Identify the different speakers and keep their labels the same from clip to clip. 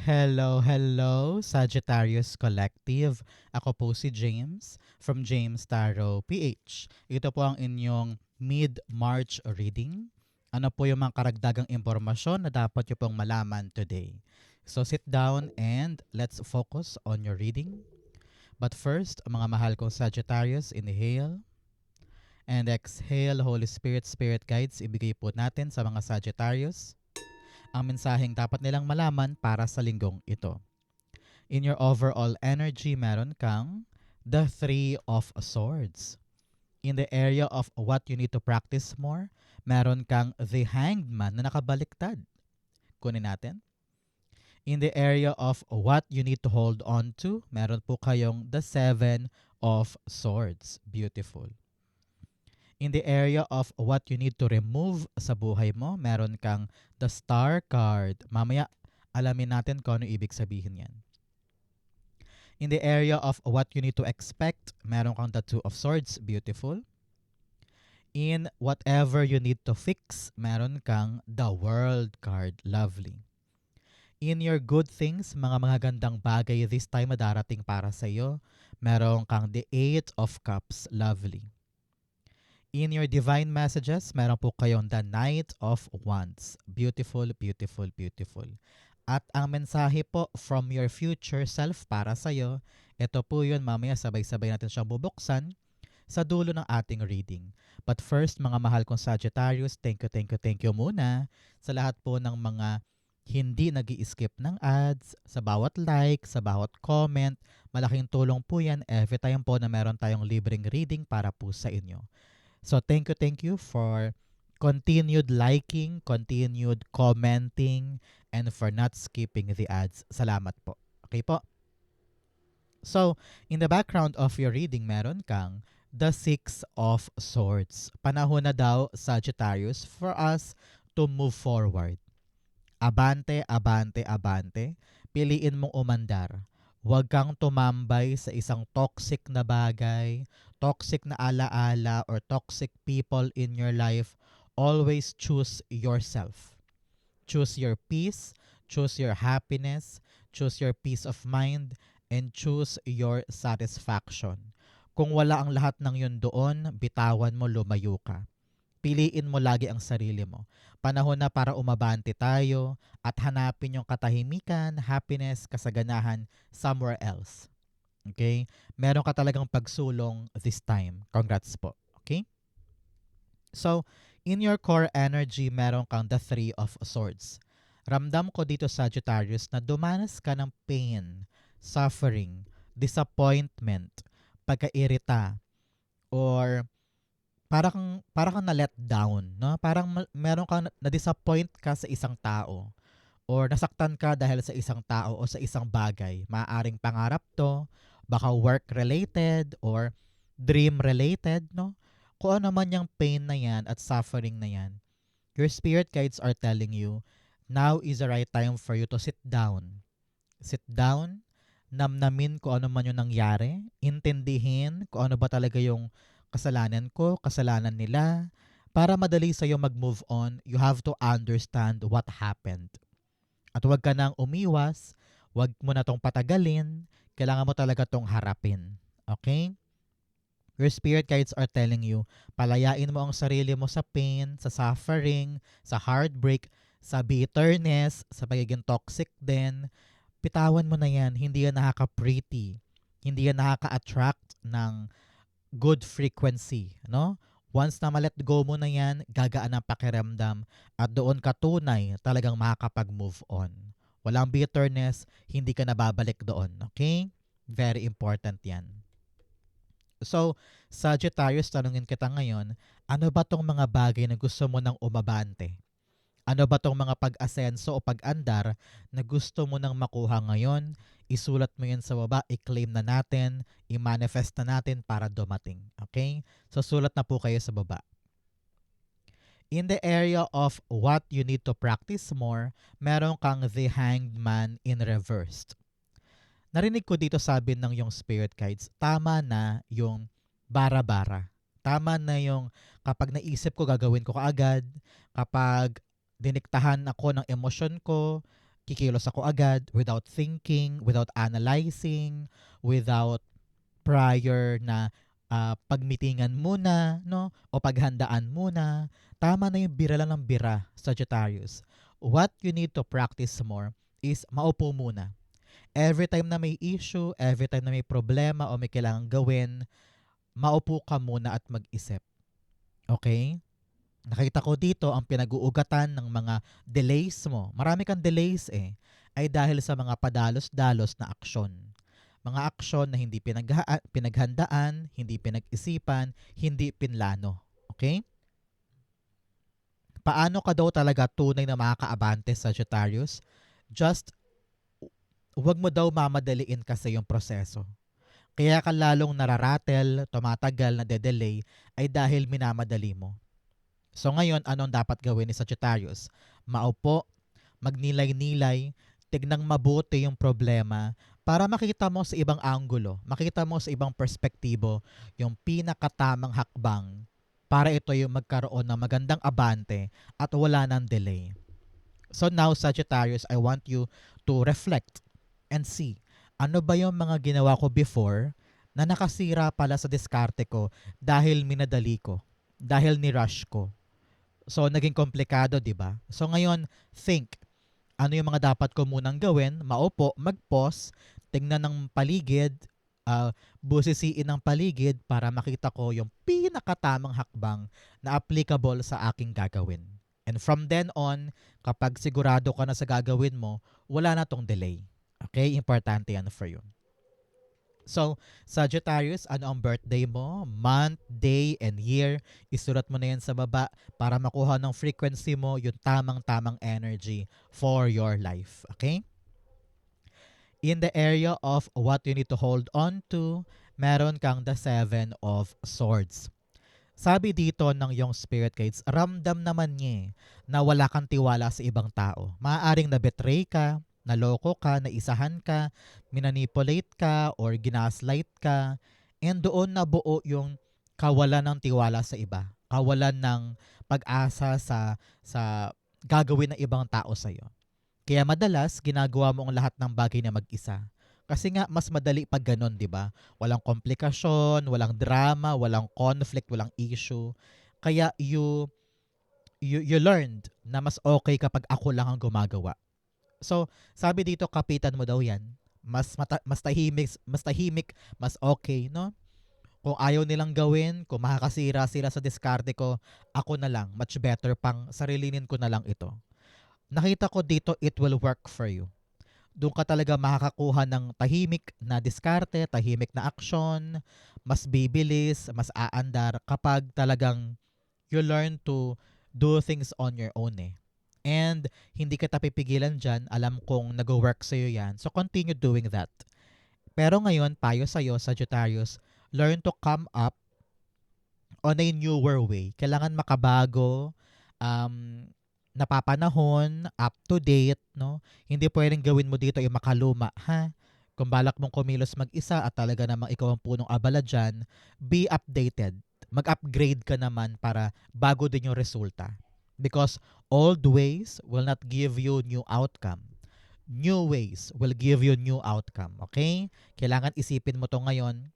Speaker 1: Hello, hello, Sagittarius Collective. Ako po si James from James Tarot PH. Ito po ang inyong mid-March reading. Ano po yung mga karagdagang impormasyon na dapat nyo pong malaman today. So sit down and let's focus on your reading. But first, mga mahal kong Sagittarius, inhale and exhale. Holy Spirit, Spirit Guides, ibigay po natin sa mga Sagittarius ang mensaheng dapat nilang malaman para sa linggong ito. In your overall energy, meron kang the Three of Swords. In the area of what you need to practice more, meron kang the Hanged Man na nakabaliktad. Kunin natin. In the area of what you need to hold on to, meron po kayong the Seven of Swords. Beautiful. In the area of what you need to remove sa buhay mo, meron kang the Star card. Mamaya, alamin natin kung ano ibig sabihin yan. In the area of what you need to expect, meron kang the Two of Swords. Beautiful. In whatever you need to fix, meron kang the World card. Lovely. In your good things, mga gandang bagay this time na darating para sa iyo, meron kang the Eight of Cups. Lovely. In your divine messages, meron po kayong the Knight of Wands. Beautiful, beautiful, beautiful. At ang mensahe po from your future self para sa'yo, ito po yun, mamaya sabay-sabay natin siyang bubuksan sa dulo ng ating reading. But first, mga mahal kong Sagittarius, thank you muna sa lahat po ng mga hindi nag-i-skip ng ads, sa bawat like, sa bawat comment. Malaking tulong po yan every time po na meron tayong libreng reading para po sa inyo. So thank you for continued liking, continued commenting, and for not skipping the ads. Salamat po. Okay po? So, in the background of your reading, meron kang the Six of Swords. Panahon na daw, Sagittarius, for us to move forward. Abante, abante, abante. Piliin mong umandar. Huwag kang tumambay sa isang toxic na bagay, toxic na alaala, or toxic people in your life. Always choose yourself. Choose your peace, choose your happiness, choose your peace of mind, and choose your satisfaction. Kung wala ang lahat ng yun doon, bitawan mo, lumayo ka. Piliin mo lagi ang sarili mo. Panahon na para umabante tayo at hanapin yung katahimikan, happiness, kasaganahan somewhere else. Okay? Meron ka talagang pagsulong this time. Congrats po. Okay? So, in your core energy, meron kang the Three of Swords. Ramdam ko dito, Sagittarius, na dumanas ka ng pain, suffering, disappointment, pagkairita, or para kang na-let down, no? Parang meron kang na-disappoint ka sa isang tao or nasaktan ka dahil sa isang tao o sa isang bagay. Maaaring pangarap to, baka work-related or dream-related, no? Kung ano man yung pain na yan at suffering na yan, your spirit guides are telling you, now is the right time for you to sit down. Sit down, namnamin kung ano man yung nangyari, intindihin kung ano ba talaga yung kasalanan ko, kasalanan nila. Para madali sa'yo mag-move on, you have to understand what happened. At huwag ka nang umiwas, huwag mo na tong patagalin, kailangan mo talaga tong harapin. Okay? Your spirit guides are telling you, palayain mo ang sarili mo sa pain, sa suffering, sa heartbreak, sa bitterness, sa pagiging toxic din. Pitawan mo na yan, hindi yan nakaka-pretty, hindi yan nakaka-attract ng good frequency, no? Once na ma-let go mo na yan, gagaan ang pakiramdam at doon ka tunay talagang makakapag-move on. Walang bitterness, hindi ka nababalik doon, okay? Very important yan. So, Sagittarius, tanungin kita ngayon, ano ba tong mga bagay na gusto mo nang umabante? Ano ba tong mga pag-asenso o pag-andar na gusto mo nang makuha ngayon? Isulat mo yan sa baba, i-claim na natin, i-manifest na natin para dumating. Okay? So sulat na po kayo sa baba. In the area of what you need to practice more, meron kang the Hanged Man in reversed. Narinig ko dito sabi ng yung spirit guides, tama na yung bara-bara. Tama na yung kapag naisip ko gagawin ko kaagad, kapag diniktahan ako ng emosyon ko, kikilos ako agad without thinking, without analyzing, without prior na pagmitingan muna, no? O paghandaan muna. Tama na yung bira lang ng bira, Sagittarius. What you need to practice more is maupo muna. Every time na may issue, every time na may problema o may kailangang gawin, maupo ka muna at mag-isip. Okay? Nakita ko dito ang pinag-uugatan ng mga delays mo. Marami kang delays ay dahil sa mga padalos-dalos na aksyon. Mga aksyon na hindi pinaghandaan, hindi pinag-isipan, hindi pinlano. Okay? Paano ka daw talaga tunay na makakaabante, Sagittarius? Just, huwag mo daw mamadaliin kasi yung proseso. Kaya ka lalong nararatel, tumatagal, nade-delay, ay dahil minamadali mo. So ngayon, anong dapat gawin ni Sagittarius? Maupo, magnilay-nilay, tignang mabuti yung problema para makita mo sa ibang anggulo, makita mo sa ibang perspektibo yung pinakatamang hakbang para ito yung magkaroon ng magandang abante at wala ng delay. So now, Sagittarius, I want you to reflect and see ano ba yung mga ginawa ko before na nakasira pala sa diskarte ko dahil minadali ko, dahil ni-rush ko. So, naging komplikado, di ba? So, ngayon, think, ano yung mga dapat ko munang gawin? Maupo, mag-pause, tingnan ng paligid, busisiin ng paligid para makita ko yung pinakatamang hakbang na applicable sa aking gagawin. And from then on, kapag sigurado ka na sa gagawin mo, wala na tong delay. Okay? Importante yan for you. So, Sagittarius, ano ang birthday mo? Month, day, and year. Isulat mo na yan sa baba para makuha ng frequency mo yung tamang-tamang energy for your life. Okay? In the area of what you need to hold on to, meron kang the 7 of Swords. Sabi dito ng yung spirit guides, ramdam naman niya na wala kang tiwala sa ibang tao. Maaaring na-betray ka, naloko ka, naisahan ka, minanipulate ka, or ginaslight ka, and doon nabuo yung kawalan ng tiwala sa iba, kawalan ng pag-asa sa gagawin ng ibang tao sa'yo. Kaya madalas, ginagawa mo ang lahat ng bagay na mag-isa. Kasi nga, mas madali pag ganun, di ba? Walang komplikasyon, walang drama, walang conflict, walang issue. Kaya you learned na mas okay kapag ako lang ang gumagawa. So, sabi dito, kapitan mo daw yan. Mas tahimik, mas okay, no? Kung ayaw nilang gawin, kung makakasira sila sa diskarte ko, ako na lang, much better pang sarilinin ko na lang ito. Nakita ko dito, it will work for you. Doon ka talaga makakakuha ng tahimik na diskarte, tahimik na aksyon, mas bibilis, mas aandar kapag talagang you learn to do things on your own And hindi kita pipigilan dyan, alam kong nag-work sa'yo yan. So continue doing that. Pero ngayon, payo sa'yo, Sagittarius, learn to come up on a newer way. Kailangan makabago, napapanahon, up to date, no? Hindi pwedeng gawin mo dito yung makaluma, ha? Kung balak mong kumilos mag-isa at talaga namang ikaw ang punong abala dyan, be updated. Mag-upgrade ka naman para bago din yung resulta. Because old ways will not give you new outcome. New ways will give you new outcome. Okay? Kailangan isipin mo to ngayon.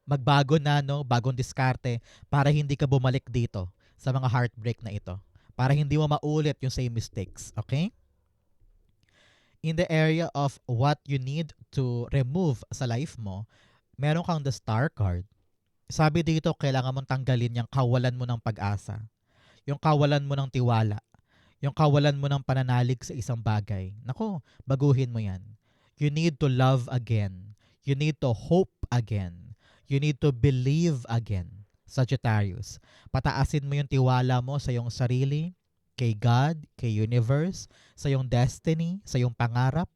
Speaker 1: Magbago na, no? Bagong diskarte para hindi ka bumalik dito sa mga heartbreak na ito. Para hindi mo maulit yung same mistakes. Okay? In the area of what you need to remove sa life mo, meron kang the star card. Sabi dito, kailangan mong tanggalin yung kawalan mo ng pag-asa. Yung kawalan mo ng tiwala. Yung kawalan mo ng pananalig sa isang bagay. Nako, baguhin mo yan. You need to love again. You need to hope again. You need to believe again. Sagittarius, pataasin mo yung tiwala mo sa iyong sarili, kay God, kay universe, sa iyong destiny, sa iyong pangarap.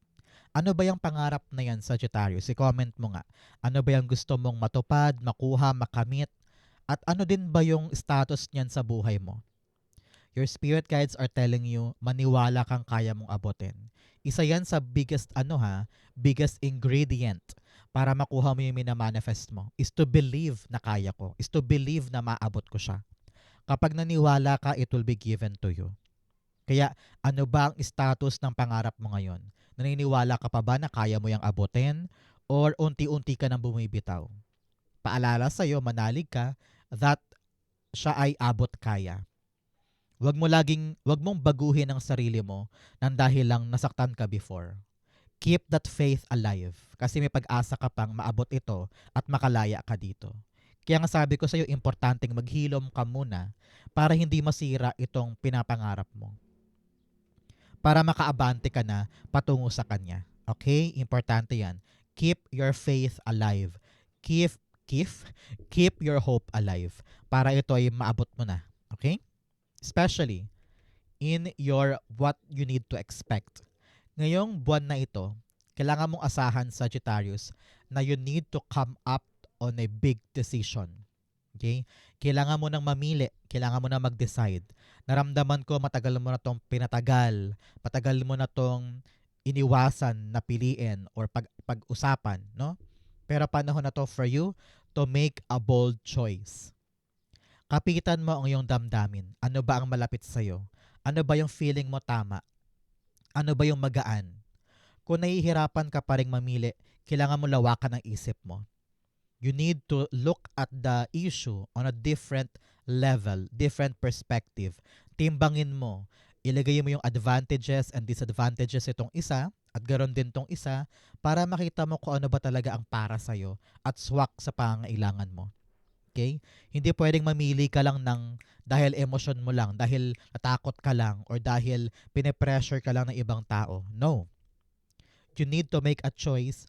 Speaker 1: Ano ba yung pangarap na yan, Sagittarius? I-comment mo nga. Ano ba yung gusto mong matupad, makuha, makamit? At ano din ba yung status niyan sa buhay mo? Your spirit guides are telling you, maniwala kang kaya mong abutin. Isa yan sa biggest ingredient para makuha mo yung minamanifest mo is to believe na kaya ko, is to believe na maabot ko siya. Kapag naniwala ka, it will be given to you. Kaya ano ba ang status ng pangarap mo ngayon? Naniniwala ka pa ba na kaya mo yung abutin or unti-unti ka nang bumibitaw? Paalala sa'yo, manalig ka that siya ay abot kaya. Wag mong baguhin ang sarili mo nang dahil lang nasaktan ka before. Keep that faith alive kasi may pag-asa ka pang maabot ito at makalaya ka dito. Kaya nga sabi ko sa iyo, importanteng maghilom ka muna para hindi masira itong pinapangarap mo. Para makaabante ka na patungo sa Kanya. Okay? Importante yan. Keep your faith alive. Keep, keep, keep your hope alive para ito ay maabot mo na. Okay? Especially in your what you need to expect. Ngayong buwan na ito, kailangan mong asahan, Sagittarius, na you need to come up on a big decision. Okay? Kailangan mo nang mamili, kailangan mo nang mag-decide. Naramdaman ko matagal mo na tong pinatagal, matagal mo na tong iniwasan na piliin or pag-usapan, no? Pero panahon na to for you to make a bold choice. Kapitan mo ang iyong damdamin. Ano ba ang malapit sa'yo? Ano ba yung feeling mo tama? Ano ba yung magaan? Kung nahihirapan ka pa rin mamili, kailangan mo lawakan ang isip mo. You need to look at the issue on a different level, different perspective. Timbangin mo. Ilagay mo yung advantages and disadvantages itong isa at ganoon din tong isa para makita mo kung ano ba talaga ang para sa'yo at swak sa pangailangan mo. Okay? Hindi pwedeng mamili ka lang ng dahil emosyon mo lang, dahil natakot ka lang, or dahil pinipressure ka lang ng ibang tao. No. You need to make a choice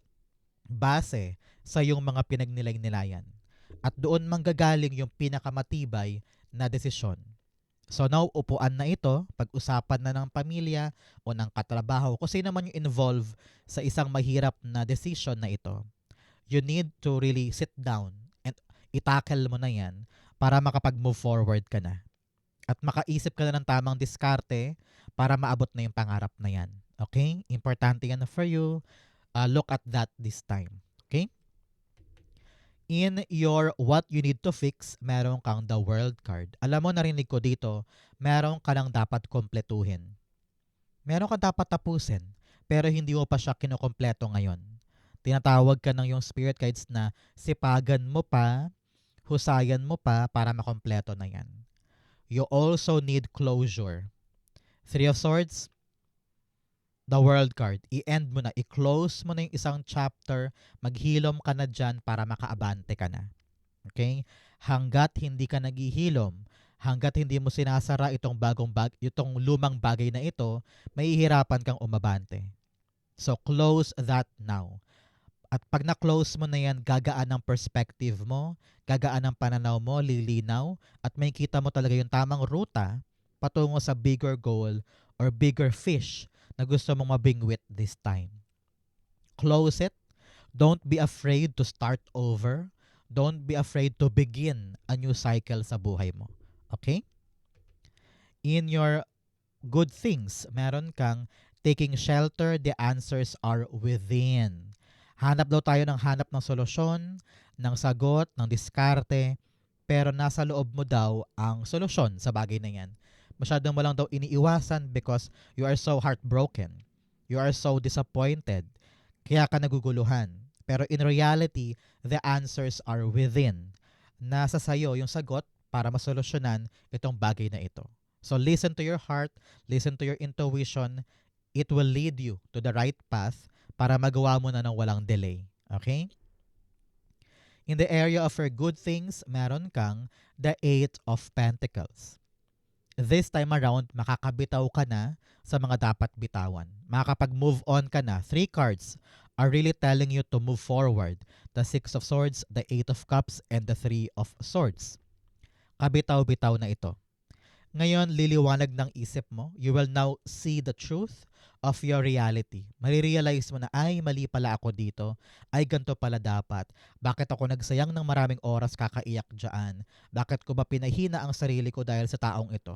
Speaker 1: base sa iyong mga pinagnilay-nilayan. At doon manggagaling yung pinakamatibay na desisyon. So now, upuan na ito, pag-usapan na ng pamilya o ng katrabaho, kung sino man yung involve sa isang mahirap na decision na ito. You need to really sit down and itackle mo na yan para makapag-move forward ka na. At makaisip ka na ng tamang diskarte para maabot na yung pangarap na yan. Okay? Importante yan for you. Look at that this time. Okay? In your what you need to fix, meron kang the world card. Alam mo, narinig ko dito, meron ka lang dapat kompletuhin. Meron ka dapat tapusin, pero hindi mo pa siya kinukompleto ngayon. Tinatawag ka ng yung spirit guides na sipagan mo pa, husayan mo pa para makompleto na yan. You also need closure. Three of Swords, the world card. I-end mo na, i-close mo na yung isang chapter, maghilom ka na dyan para makaabante ka na. Okay? Hanggat hindi ka naghihilom, hanggat hindi mo sinasara itong lumang bagay na ito, mahihirapan kang umabante. So, close that now. At pag na-close mo na yan, gagaan ang perspective mo, gagaan ang pananaw mo, lilinaw, at may kita mo talaga yung tamang ruta patungo sa bigger goal or bigger fish na gusto mong mabingwit this time. Close it. Don't be afraid to start over. Don't be afraid to begin a new cycle sa buhay mo. Okay? In your good things, meron kang taking shelter, the answers are within. Hanap daw tayo ng solusyon, ng sagot, ng diskarte, pero nasa loob mo daw ang solusyon sa bagay na yan. Masyadong mo lang daw iniiwasan because you are so heartbroken. You are so disappointed. Kaya ka naguguluhan. Pero in reality, the answers are within. Nasa sayo yung sagot para masolusyonan itong bagay na ito. So listen to your heart, listen to your intuition. It will lead you to the right path para magawa mo na ng walang delay. Okay? In the area of your good things, meron kang the Eight of Pentacles. This time around, makakabitaw ka na sa mga dapat bitawan. Makakapag-move on ka na. 3 cards are really telling you to move forward. The 6 of Swords, the 8 of Cups, and the 3 of Swords. Kabitaw-bitaw na ito. Ngayon, liliwanag ng isip mo. You will now see the truth of your reality. Marirealize mo na, ay, mali pala ako dito. Ay, ganito pala dapat. Bakit ako nagsayang ng maraming oras kakaiyak dyan? Bakit ko ba pinahina ang sarili ko dahil sa taong ito?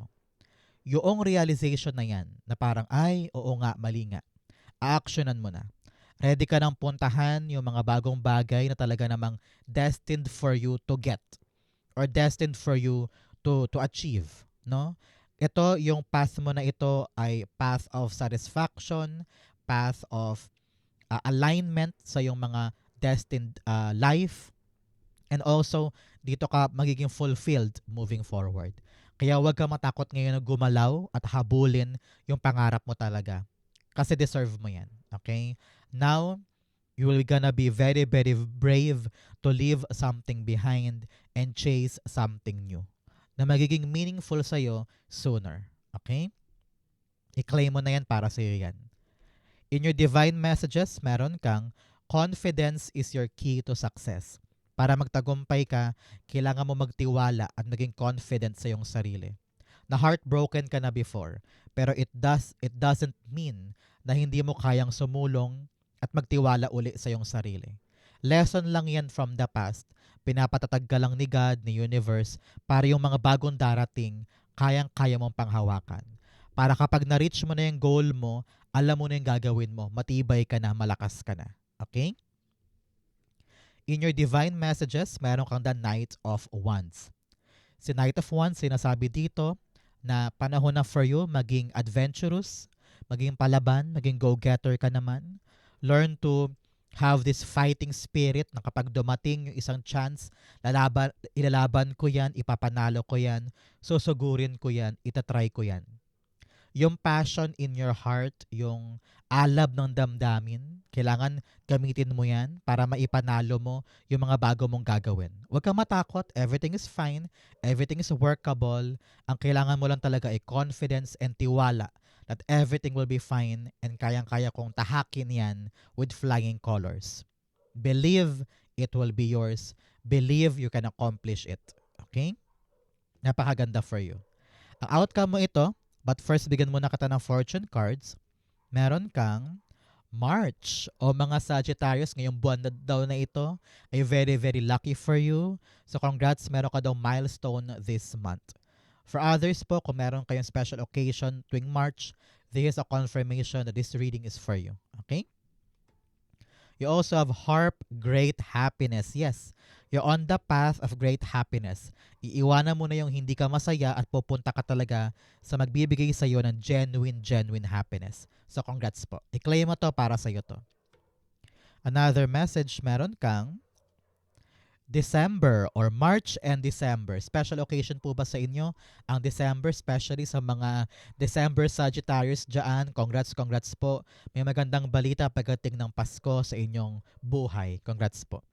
Speaker 1: Yung realization na yan, na parang, ay, oo nga, mali nga. A-actionan mo na. Ready ka nang puntahan yung mga bagong bagay na talaga namang destined for you to get or destined for you to achieve, no? Ito, yung path mo na ito ay path of satisfaction, path of alignment sa yung mga destined life, and also dito ka magiging fulfilled moving forward. Kaya huwag ka matakot ngayon na gumalaw at habulin yung pangarap mo talaga. Kasi deserve mo yan. Okay? Now, you will gonna be very, very brave to leave something behind and chase something new na magiging meaningful sa'yo sooner. Okay? I-claim mo na yan para sa'yo yan. In your divine messages, meron kang confidence is your key to success. Para magtagumpay ka, kailangan mo magtiwala at maging confident sa iyong sarili. Na heartbroken ka na before, pero it doesn't mean na hindi mo kayang sumulong at magtiwala uli sa iyong sarili. Lesson lang yan from the past. Pinapatatag ka lang ni God, ni universe, para yung mga bagong darating, kayang-kaya mong panghawakan. Para kapag na-reach mo na yung goal mo, alam mo na yung gagawin mo. Matibay ka na, malakas ka na. Okay? In your divine messages, meron kang the Knight of Wands. Si Knight of Wands, sinasabi dito na panahon na for you maging adventurous, maging palaban, maging go-getter ka naman. Learn to have this fighting spirit na kapag dumating yung isang chance, ilalaban ko yan, ipapanalo ko yan, susugurin ko yan, itatry ko yan. Yung passion in your heart, yung alab ng damdamin, kailangan gamitin mo yan para maipanalo mo yung mga bago mong gagawin. Huwag kang matakot, everything is fine, everything is workable. Ang kailangan mo lang talaga ay confidence and tiwala that everything will be fine and kayang-kaya kong tahakin yan with flying colors. Believe it will be yours. Believe you can accomplish it. Okay? Napakaganda for you. Ang outcome mo ito, but first, bigyan muna kita ng fortune cards. Meron kang March o mga Sagittarius. Ngayong buwan na daw na ito ay very, very lucky for you. So congrats, meron ka daw milestone this month. For others po, kung meron kayong special occasion tuwing March, this is a confirmation that this reading is for you. Okay? You also have Harp, Great Happiness. Yes, you're on the path of great happiness. Iiwanan mo na yung hindi ka masaya at pupunta ka talaga sa magbibigay sa iyo ng genuine happiness. So congrats po. I-claim mo to para sa iyo to. Another message, meron kang December or March and December. Special occasion po ba sa inyo ang December, especially sa mga December Sagittarius dyan? Congrats po. May magandang balita pagdating ng Pasko sa inyong buhay. Congrats po.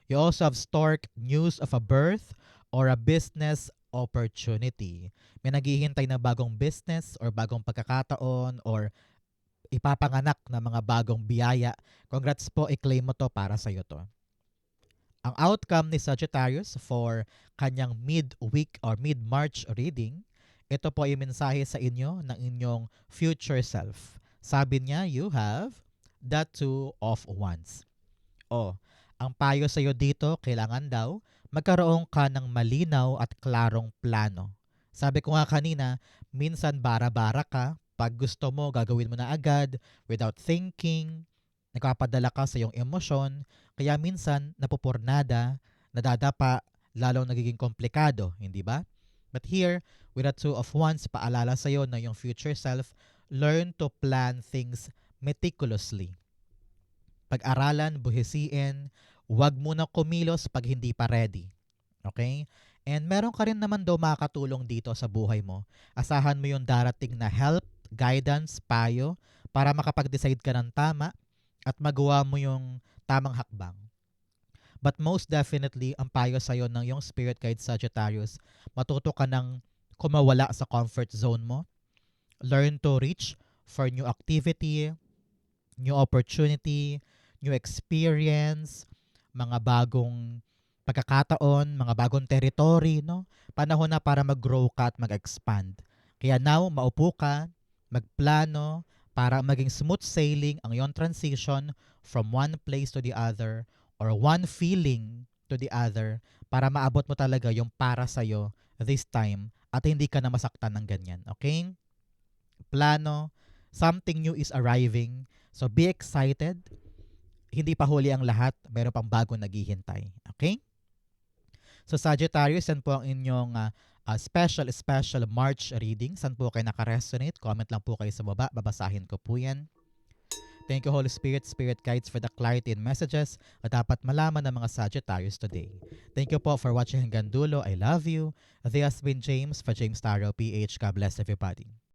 Speaker 1: You also have Stork, news of a birth or a business opportunity. May naghihintay na bagong business or bagong pagkakataon or ipapanganak na mga bagong biyaya. Congrats po, i-claim mo to para sa iyo to. Ang outcome ni Sagittarius for kanyang mid-week or mid-March reading, ito po ay mensahe sa inyo ng inyong future self. Sabi niya, you have the Two of Wands. Ang payo sa iyo dito, kailangan daw magkaroon ka ng malinaw at klarong plano. Sabi ko nga kanina, minsan bara-bara ka, pag gusto mo, gagawin mo na agad, without thinking, nagpapadala ka sa iyong emosyon, kaya minsan napupurnada, nadadapa, lalong nagiging komplikado, hindi ba? But here, with the Two of Wands, paalala sa iyo na yung future self, learn to plan things meticulously. Pag-aralan, buhisiin, huwag muna kumilos pag hindi pa ready. Okay? And meron ka rin naman daw makakatulong dito sa buhay mo. Asahan mo yung darating na help, guidance, payo, para makapag-decide ka ng tama at magawa mo yung tamang hakbang. But most definitely, ang payo sa'yo ng yung spirit guide Sagittarius, matuto ka ng kumawala sa comfort zone mo. Learn to reach for new activity, new opportunity, new experience, mga bagong pagkakataon, mga bagong territory, no? Panahon na para mag-grow ka at mag-expand. Kaya now, maupo ka, magplano, para maging smooth sailing ang iyong transition from one place to the other or one feeling to the other para maabot mo talaga yung para sa'yo this time at hindi ka na masaktan ng ganyan. Okay? Plano, something new is arriving. So be excited. Hindi pa huli ang lahat. Meron pang bago naghihintay. Okay? So Sagittarius, yan po ang inyong special March reading. Saan po kayo nakaresonate? Comment lang po kayo sa baba. Babasahin ko po yan. Thank you, Holy Spirit, Spirit Guides, for the clarity and messages na dapat malaman ng mga Sagittarius today. Thank you po for watching hanggang dulo. I love you. This has been James for James Taro PH. God bless everybody.